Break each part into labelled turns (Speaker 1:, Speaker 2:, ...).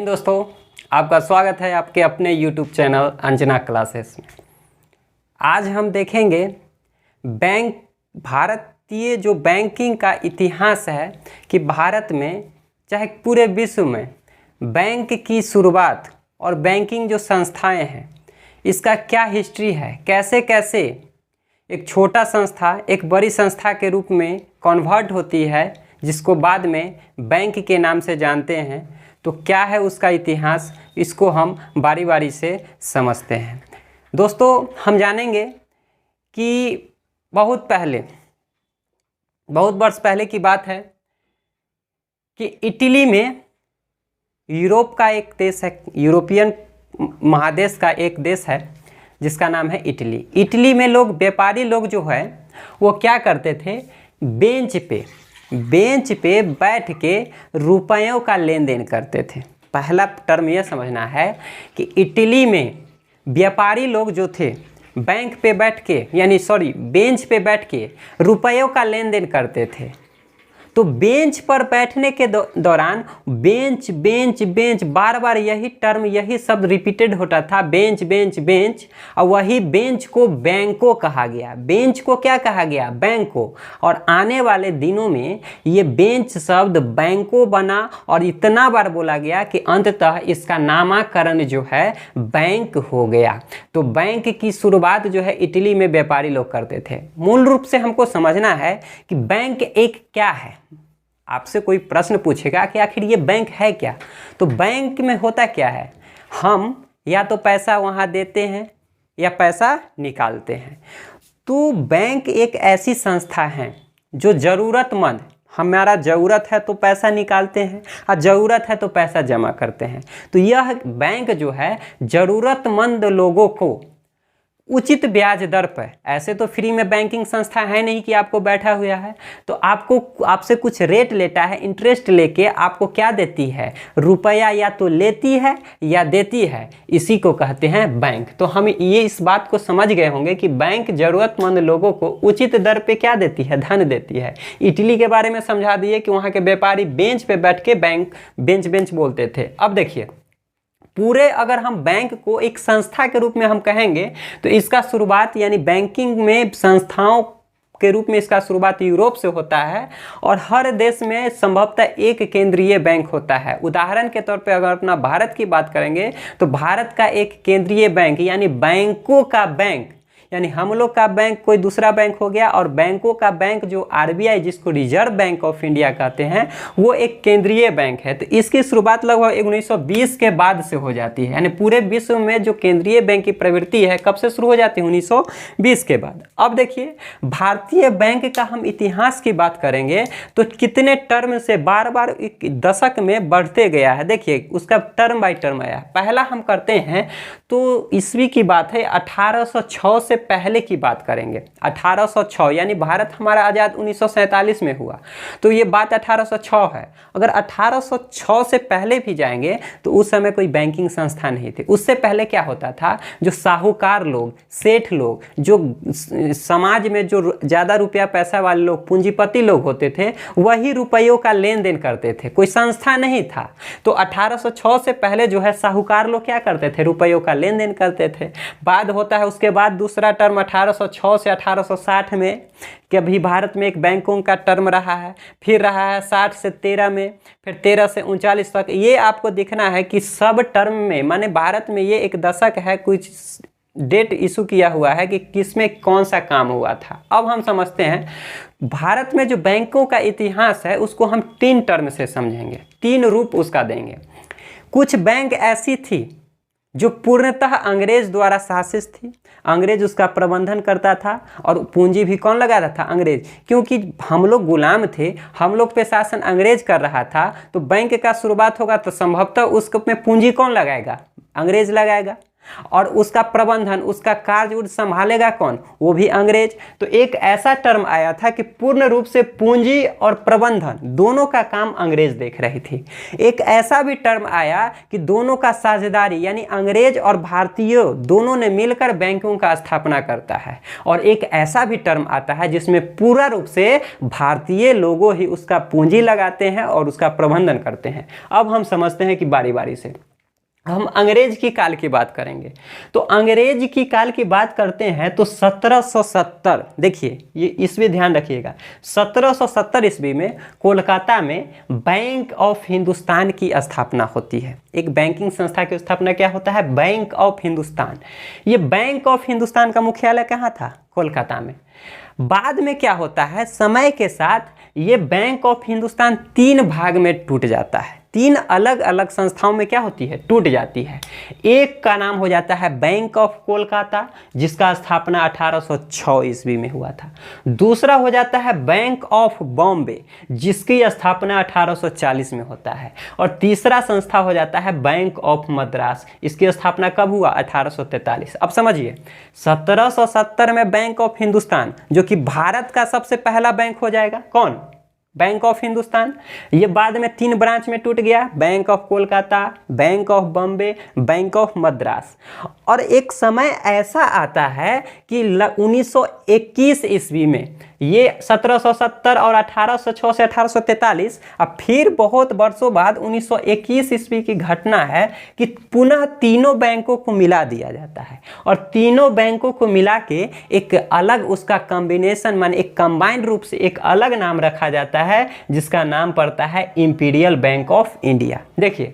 Speaker 1: दोस्तों, आपका स्वागत है आपके अपने YouTube चैनल अंजना क्लासेस में। आज हम देखेंगे भारतीय जो बैंकिंग का इतिहास है कि भारत में चाहे पूरे विश्व में बैंक की शुरुआत और बैंकिंग जो संस्थाएं हैं इसका क्या हिस्ट्री है, कैसे कैसे एक छोटा संस्था एक बड़ी संस्था के रूप में कन्वर्ट होती है, जिसको बाद में बैंक के नाम से जानते हैं। तो क्या है उसका इतिहास, इसको हम बारी बारी से समझते हैं। दोस्तों, हम जानेंगे कि बहुत वर्ष पहले की बात है कि इटली में, यूरोप का एक देश है, यूरोपियन महादेश का एक देश है जिसका नाम है इटली। इटली में व्यापारी लोग जो है वो क्या करते थे, बेंच पे बैठ के रुपयों का लेन देन करते थे। पहला टर्म यह समझना है कि इटली में व्यापारी लोग जो थे बेंच पे बैठ के रुपयों का लेन देन करते थे। तो बेंच पर बैठने के दौरान बेंच बार बार यही शब्द रिपीटेड होता था, बेंच। और वही बेंच को बैंकों कहा गया। बेंच को क्या कहा गया, बैंकों। और आने वाले दिनों में ये बेंच शब्द बैंकों बना और इतना बार बोला गया कि अंततः इसका नामकरण जो है बैंक हो गया। तो बैंक की शुरुआत जो है इटली में व्यापारी लोग करते थे। मूल रूप से हमको समझना है कि बैंक एक क्या है। आपसे कोई प्रश्न पूछेगा कि आखिर ये बैंक है क्या, तो बैंक में होता क्या है, हम या तो पैसा वहाँ देते हैं या पैसा निकालते हैं। तो बैंक एक ऐसी संस्था है जो ज़रूरतमंद, हमारा ज़रूरत है तो पैसा निकालते हैं और ज़रूरत है तो पैसा जमा करते हैं। तो यह बैंक जो है ज़रूरतमंद लोगों को उचित ब्याज दर पर, ऐसे तो फ्री में बैंकिंग संस्था है नहीं कि आपको बैठा हुआ है, तो आपसे कुछ रेट लेता है, इंटरेस्ट लेके आपको क्या देती है, रुपया या तो लेती है या देती है। इसी को कहते हैं बैंक। तो हम ये इस बात को समझ गए होंगे कि बैंक ज़रूरतमंद लोगों को उचित दर पे क्या देती है, धन देती है। इटली के बारे में समझा दिए कि वहाँ के व्यापारी बेंच पे बैठ के बेंच बोलते थे। अब देखिए, पूरे अगर हम बैंक को एक संस्था के रूप में हम कहेंगे तो इसका शुरुआत यानी बैंकिंग में संस्थाओं के रूप में इसका शुरुआत यूरोप से होता है। और हर देश में संभवतः एक केंद्रीय बैंक होता है। उदाहरण के तौर पे अगर अपना भारत की बात करेंगे तो भारत का एक केंद्रीय बैंक यानी बैंकों का बैंक, यानी हम लोग का बैंक कोई दूसरा बैंक हो गया, और बैंकों का बैंक जो आरबीआई, जिसको रिजर्व बैंक ऑफ इंडिया कहते हैं, वो एक केंद्रीय बैंक है। तो इसकी शुरुआत लगभग 1920 के बाद से हो जाती है। यानी पूरे विश्व में जो केंद्रीय बैंक की प्रवृत्ति है कब से शुरू हो जाती है, 1920 के बाद। अब देखिए, भारतीय बैंक का हम इतिहास की बात करेंगे तो कितने टर्म से बार बार दशक में बढ़ते गया है। देखिए, उसका टर्म बाई टर्म आया। पहला हम करते हैं तो ईस्वी की बात है, 1806 से पहले की बात करेंगे। 1806 यानी भारत हमारा आज़ाद 1947 में हुआ, तो ये बात 1806 है। अगर 1806 से पहले भी जाएंगे तो उस समय कोई बैंकिंग संस्था नहीं थी। उससे पहले क्या होता था, जो साहूकार लोग, सेठ लोग, जो समाज में जो ज़्यादा रुपया पैसा वाले लोग, पूंजीपति लोग होते थे, वही रुपयों का लेन देन करते थे, कोई संस्था नहीं था। तो 1806 से पहले जो है साहूकार लोग क्या करते थे, रुपयों का लेन देन करते थे। बाद होता है उसके बाद दूसरा टर्म 1806 से 1860 में, कि अभी भारत में एक बैंकों का टर्म रहा है। फिर रहा है 60 से 13 में, फिर 13 से 39 तक। ये आपको दिखना है कि सब टर्म में, माने भारत में ये एक दशक है, कुछ डेट इशू किया हुआ है कि किसमें कौन सा काम हुआ था। अब हम समझते हैं भारत में जो बैंकों का इतिहास है उसको हम 3 टर्म से समझेंगे, 3 रूप उसका देंगे। कुछ बैंक ऐसी थी जो पूर्णतः अंग्रेज द्वारा शासित थी, अंग्रेज उसका प्रबंधन करता था, और पूंजी भी कौन लगा रहा था, अंग्रेज। क्योंकि हम लोग गुलाम थे, हम लोग पे शासन अंग्रेज कर रहा था, तो बैंक का शुरुआत होगा तो संभवतः उसमें पूंजी कौन लगाएगा, अंग्रेज लगाएगा। और उसका प्रबंधन, उसका कार्य संभालेगा कौन? वो भी अंग्रेज। तो एक ऐसा टर्म आया था कि पूर्ण रूप से पूंजी और प्रबंधन दोनों का काम अंग्रेज देख रही थी। एक ऐसा भी टर्म आया कि दोनों का साझेदारी यानी अंग्रेज और भारतीयों दोनों ने मिलकर बैंकों का स्थापना करता है। और एक ऐसा भी टर्म आता है जिसमें पूरा रूप से भारतीय लोगों ही उसका पूंजी लगाते हैं और उसका प्रबंधन करते हैं। अब हम समझते हैं कि बारी बारी से हम अंग्रेज की काल की बात करेंगे। तो अंग्रेज की काल की बात करते हैं तो 1770, देखिए ये ईस्वी ध्यान रखिएगा, 1770 ईस्वी में कोलकाता में बैंक ऑफ हिंदुस्तान की स्थापना होती है। एक बैंकिंग संस्था की स्थापना क्या होता है? Bank of Hindustan. ये बैंक ऑफ हिंदुस्तान का मुख्यालय कहाँ था? कोलकाता में। बाद में क्या होता है, समय के साथ ये बैंक ऑफ हिंदुस्तान 3 भाग में टूट जाता है। 3 अलग अलग संस्थाओं में क्या होती है? टूट जाती है। एक का नाम हो जाता है बैंक ऑफ कोलकाता, जिसका स्थापना 1806 ईस्वी में हुआ था। दूसरा हो जाता है बैंक ऑफ बॉम्बे, जिसकी स्थापना 1840 में होता है। और तीसरा संस्था हो जाता है बैंक ऑफ मद्रास, इसकी स्थापना कब हुआ? 1843। अब समझिए, 1770 में बैंक ऑफ हिंदुस्तान, जो कि भारत का सबसे पहला बैंक हो जाएगा, कौन? Bank of Hindustan. ये बाद में 3 ब्रांच में टूट गया, bank of Kolkata, bank of Bombay, bank of Madras. और एक समय ऐसा आता है कि 1921 ईस्वी में ये 1770 और 1806 से 1843, अब फिर बहुत वर्षों बाद 1921 ईस्वी की घटना है कि पुनः तीनों बैंकों को मिला दिया जाता है। और तीनों बैंकों को मिला के एक अलग उसका कॉम्बिनेशन माने एक कंबाइंड रूप से एक अलग नाम रखा जाता है, जिसका नाम पड़ता है इंपीरियल बैंक ऑफ इंडिया। देखिए,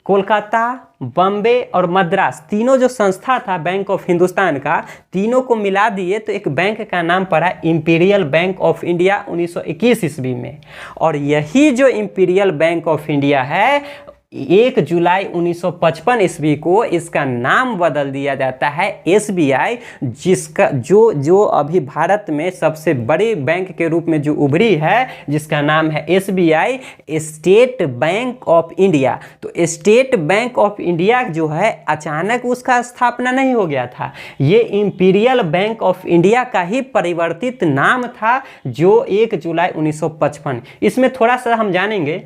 Speaker 1: कोलकाता, बॉम्बे और मद्रास तीनों जो संस्था था बैंक ऑफ हिंदुस्तान का, तीनों को मिला दिए तो एक बैंक का नाम पड़ा इंपीरियल बैंक ऑफ इंडिया 1921 ईस्वी में। और यही जो इंपीरियल बैंक ऑफ इंडिया है, 1 जुलाई 1955 ईस्वी को इसका नाम बदल दिया जाता है एसबीआई, जिसका जो अभी भारत में सबसे बड़ी बैंक के रूप में जो उभरी है, जिसका नाम है SBI, state bank of India. तो स्टेट बैंक ऑफ इंडिया जो है, अचानक उसका स्थापना नहीं हो गया था, ये इंपीरियल बैंक ऑफ इंडिया का ही परिवर्तित नाम था, जो 1 जुलाई 1955। इसमें थोड़ा सा हम जानेंगे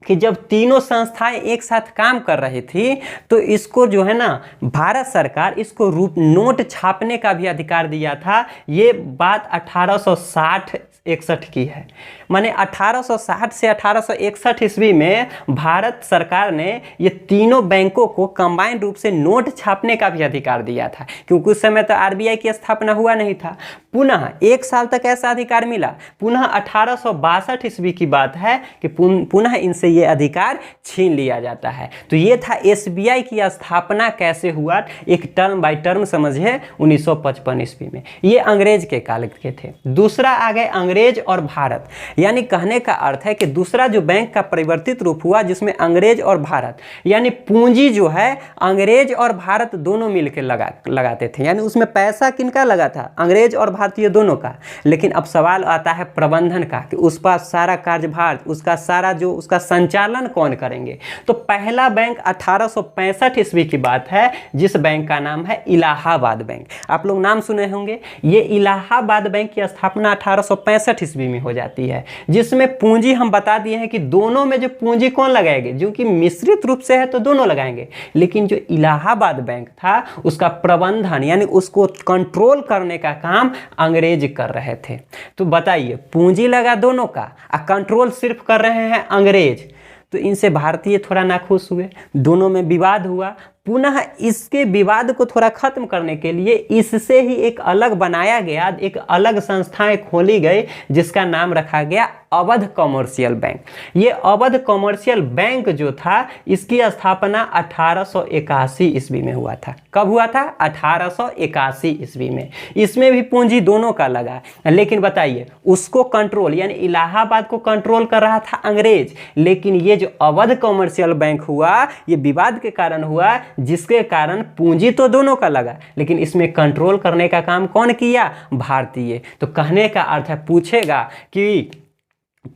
Speaker 1: कि जब तीनों संस्थाएं एक साथ काम कर रही थी तो इसको जो है ना, भारत सरकार इसको नोट छापने का भी अधिकार दिया था। ये बात 1860-61 की है। माने 1860 से 1861 ईस्वी में भारत सरकार ने ये तीनों बैंकों को कंबाइंड रूप से नोट छापने का भी अधिकार दिया था, क्योंकि उस समय तो आरबीआई की स्थापना हुआ नहीं था। पुनः 1 साल तक ऐसा अधिकार मिला। पुनः 1862 ईस्वी की बात है कि पुनः इनसे ये अधिकार छीन लिया जाता है। तो ये था एसबीआई की स्थापना कैसे हुआ, एक टर्म बाय टर्म समझिए 1955 ईस्वी में। ये अंग्रेज के काल के थे। दूसरा आ गए अंग्रेज और भारत, यानी कहने का अर्थ है कि दूसरा जो बैंक का परिवर्तित रूप हुआ, जिसमें अंग्रेज और भारत, यानी पूंजी जो है अंग्रेज और भारत दोनों मिलकर लगाते थे। यानी उसमें पैसा किनका लगा था? अंग्रेज और भारतीय दोनों का। लेकिन अब सवाल आता है प्रबंधन का, कि उसका सारा कार्यभार, उसका सारा जो उसका संचालन कौन करेंगे? तो पहला बैंक 1865 ईस्वी की बात है, जिस बैंक का नाम है इलाहाबाद बैंक। आप लोग नाम सुने होंगे। ये इलाहाबाद बैंक की स्थापना 1865 ईस्वी में हो जाती है, जिसमें पूंजी हम बता दिए हैं कि दोनों में जो पूंजी कौन लगाएंगे, जो कि मिश्रित रूप से है तो दोनों लगाएंगे। लेकिन जो इलाहाबाद बैंक था, उसका प्रबंधन यानी उसको कंट्रोल करने का काम अंग्रेज कर रहे थे। तो बताइए, पूंजी लगा दोनों का और कंट्रोल सिर्फ कर रहे हैं अंग्रेज। तो इनसे भारतीय थोड़ा नाखुश हुए, दोनों में विवाद हुआ। पुनः इसके विवाद को थोड़ा खत्म करने के लिए इससे ही एक अलग बनाया गया, एक अलग संस्थाएं खोली गई, जिसका नाम रखा गया अवध कमर्शियल बैंक। ये अवध कमर्शियल बैंक जो था, इसकी स्थापना 1881 ईस्वी में हुआ था। कब हुआ था? 1881 ईस्वी में। इसमें भी पूंजी दोनों का लगा। लेकिन बताइए, उसको कंट्रोल यानी इलाहाबाद को कंट्रोल कर रहा था अंग्रेज, लेकिन ये जो अवध कमर्शियल बैंक हुआ, ये विवाद के कारण हुआ, जिसके कारण पूंजी तो दोनों का लगा, लेकिन इसमें कंट्रोल करने का काम कौन किया? भारतीय। तो कहने का अर्थ है, पूछेगा कि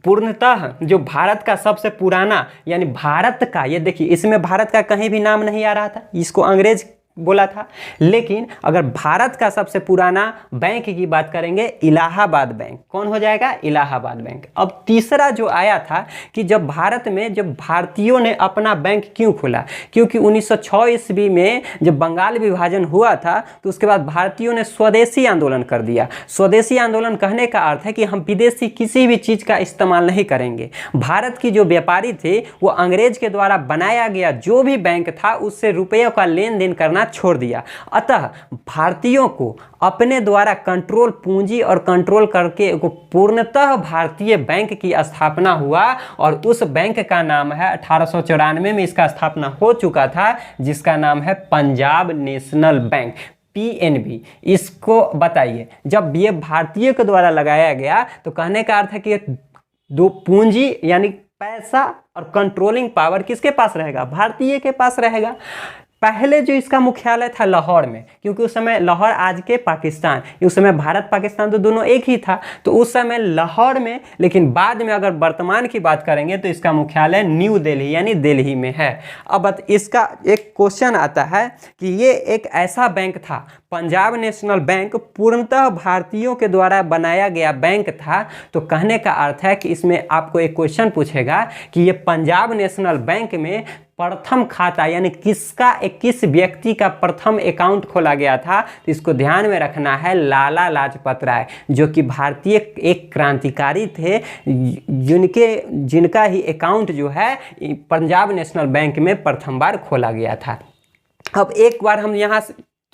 Speaker 1: पूर्णतः जो भारत का सबसे पुराना यानी भारत का, ये देखिए इसमें भारत का कहीं भी नाम नहीं आ रहा था, इसको अंग्रेज बोला था। लेकिन अगर भारत का सबसे पुराना बैंक की बात करेंगे, इलाहाबाद बैंक। कौन हो जाएगा? इलाहाबाद बैंक। अब तीसरा जो आया था कि जब भारत में जब भारतीयों ने अपना बैंक क्यों खोला, क्योंकि 1906 ईस्वी में जब बंगाल विभाजन हुआ था तो उसके बाद भारतीयों ने स्वदेशी आंदोलन कर दिया। स्वदेशी आंदोलन कहने का अर्थ है कि हम विदेशी किसी भी चीज़ का इस्तेमाल नहीं करेंगे। भारत की जो व्यापारी थे वो अंग्रेज के द्वारा बनाया गया जो भी बैंक था उससे रुपयों का लेन देन करना छोड़ दिया। अतः भारतीयों को अपने द्वारा कंट्रोल पूंजी और कंट्रोल करके पूर्णतः भारतीय बैंक की स्थापना हुआ और उस बैंक का नाम है 1894 में इसका स्थापना हो चुका था, जिसका नाम है पंजाब नेशनल बैंक, PNB। इसको बताइए, जब ये भारतीय के द्वारा लगाया गया तो कहने का अर्थ है कि दो पूंजी यानी पैसा और कंट्रोलिंग पावर किसके पास रहेगा? भारतीय के पास रहेगा। पहले जो इसका मुख्यालय था लाहौर में, क्योंकि उस समय लाहौर आज के पाकिस्तान, उस समय भारत पाकिस्तान तो दोनों एक ही था, तो उस समय लाहौर में, लेकिन बाद में अगर वर्तमान की बात करेंगे तो इसका मुख्यालय न्यू दिल्ली यानी दिल्ली में है। अब इसका एक क्वेश्चन आता है कि ये एक ऐसा बैंक था, पंजाब नेशनल बैंक पूर्णतः भारतीयों के द्वारा बनाया गया बैंक था। तो कहने का अर्थ है कि इसमें आपको एक क्वेश्चन पूछेगा कि ये पंजाब नेशनल बैंक में प्रथम खाता यानी किस व्यक्ति का प्रथम अकाउंट खोला गया था, तो इसको ध्यान में रखना है, लाला लाजपत राय, जो कि भारतीय एक क्रांतिकारी थे, जिनका ही अकाउंट जो है पंजाब नेशनल बैंक में प्रथम बार खोला गया था। अब एक बार हम यहाँ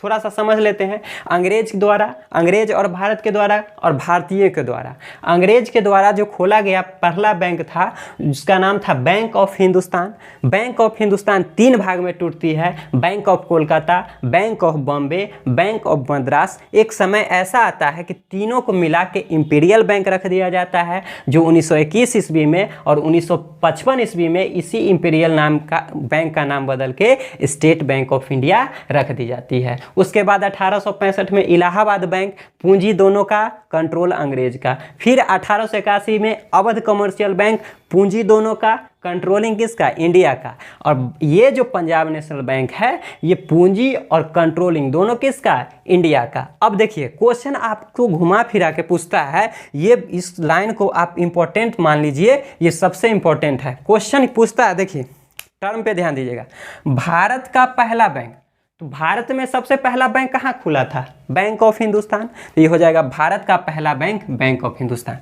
Speaker 1: थोड़ा सा समझ लेते हैं अंग्रेज के द्वारा, अंग्रेज और भारत के द्वारा और भारतीय के द्वारा। अंग्रेज के द्वारा जो खोला गया पहला बैंक था जिसका नाम था bank of Hindustan. Bank of Hindustan तीन भाग में टूटती है, bank of Kolkata, bank of Bombay, bank of Madras. एक समय ऐसा आता है कि तीनों को मिला के इंपीरियल बैंक रख दिया जाता है, जो 1921 ईस्वी में और 1955 ईस्वी में इसी इंपीरियल नाम का बैंक का नाम बदल के स्टेट बैंक ऑफ इंडिया रख दी जाती है। उसके बाद 1865 में इलाहाबाद बैंक, पूंजी दोनों का, कंट्रोल अंग्रेज का। फिर 1881 में अवध कमर्शियल बैंक, पूंजी दोनों का, कंट्रोलिंग किसका? इंडिया का। और ये जो पंजाब नेशनल बैंक है ये पूंजी और कंट्रोलिंग दोनों किसका? इंडिया का। अब देखिए क्वेश्चन आपको घुमा फिरा के पूछता है, ये इस लाइन को आप इंपॉर्टेंट मान लीजिए, ये सबसे इंपॉर्टेंट है। क्वेश्चन पूछता है, देखिए टर्म पे ध्यान दीजिएगा, भारत का पहला बैंक, तो भारत में सबसे पहला बैंक कहाँ खुला था? Bank of Hindustan. तो ये हो जाएगा भारत का पहला बैंक, बैंक ऑफ हिंदुस्तान।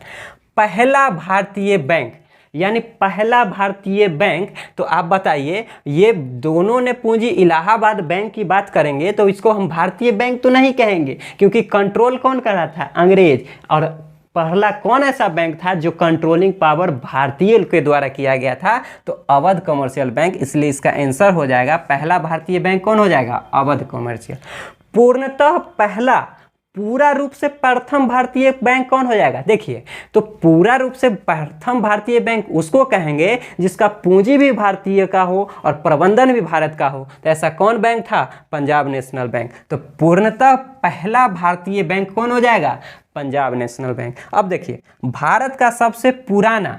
Speaker 1: पहला भारतीय बैंक यानी पहला भारतीय बैंक, तो आप बताइए ये दोनों ने पूंजी, इलाहाबाद बैंक की बात करेंगे तो इसको हम भारतीय बैंक तो नहीं कहेंगे, क्योंकि कंट्रोल कौन कर रहा था? अंग्रेज। और पहला कौन ऐसा बैंक था जो कंट्रोलिंग पावर भारतीय के द्वारा किया गया था? तो अवध कमर्शियल बैंक। इसलिए इसका आंसर हो जाएगा पहला भारतीय बैंक कौन हो जाएगा? अवध कमर्शियल। पूर्णतः पहला, पूरा रूप से प्रथम भारतीय बैंक कौन हो जाएगा? देखिए, तो पूरा रूप से प्रथम भारतीय बैंक उसको कहेंगे जिसका पूंजी भी भारतीय का हो और प्रबंधन भी भारत का हो। तो ऐसा कौन बैंक था? Punjab national bank. तो पूर्णतः पहला भारतीय बैंक कौन हो जाएगा? Punjab national bank. अब देखिए भारत का सबसे पुराना,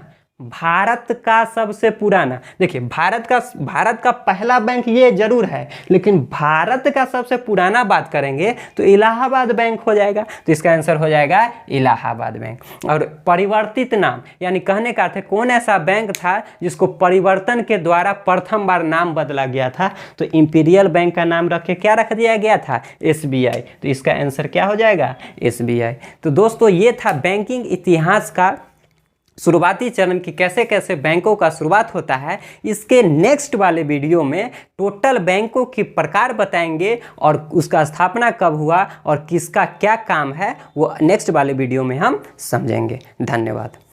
Speaker 1: देखिए भारत का पहला बैंक ये जरूर है, लेकिन भारत का सबसे पुराना बात करेंगे तो इलाहाबाद बैंक हो जाएगा। तो इसका आंसर हो जाएगा इलाहाबाद बैंक। और परिवर्तित नाम यानी कहने का अर्थ है कौन ऐसा बैंक था जिसको परिवर्तन के द्वारा प्रथम बार नाम बदला गया था? तो इंपीरियल बैंक का नाम रख के क्या रख दिया गया था? SBI। तो इसका आंसर क्या हो जाएगा? SBI। तो दोस्तों ये था बैंकिंग इतिहास का शुरुआती चरण की कैसे कैसे बैंकों का शुरुआत होता है। इसके नेक्स्ट वाले वीडियो में टोटल बैंकों के प्रकार बताएंगे और उसका स्थापना कब हुआ और किसका क्या काम है, वो नेक्स्ट वाले वीडियो में हम समझेंगे। धन्यवाद।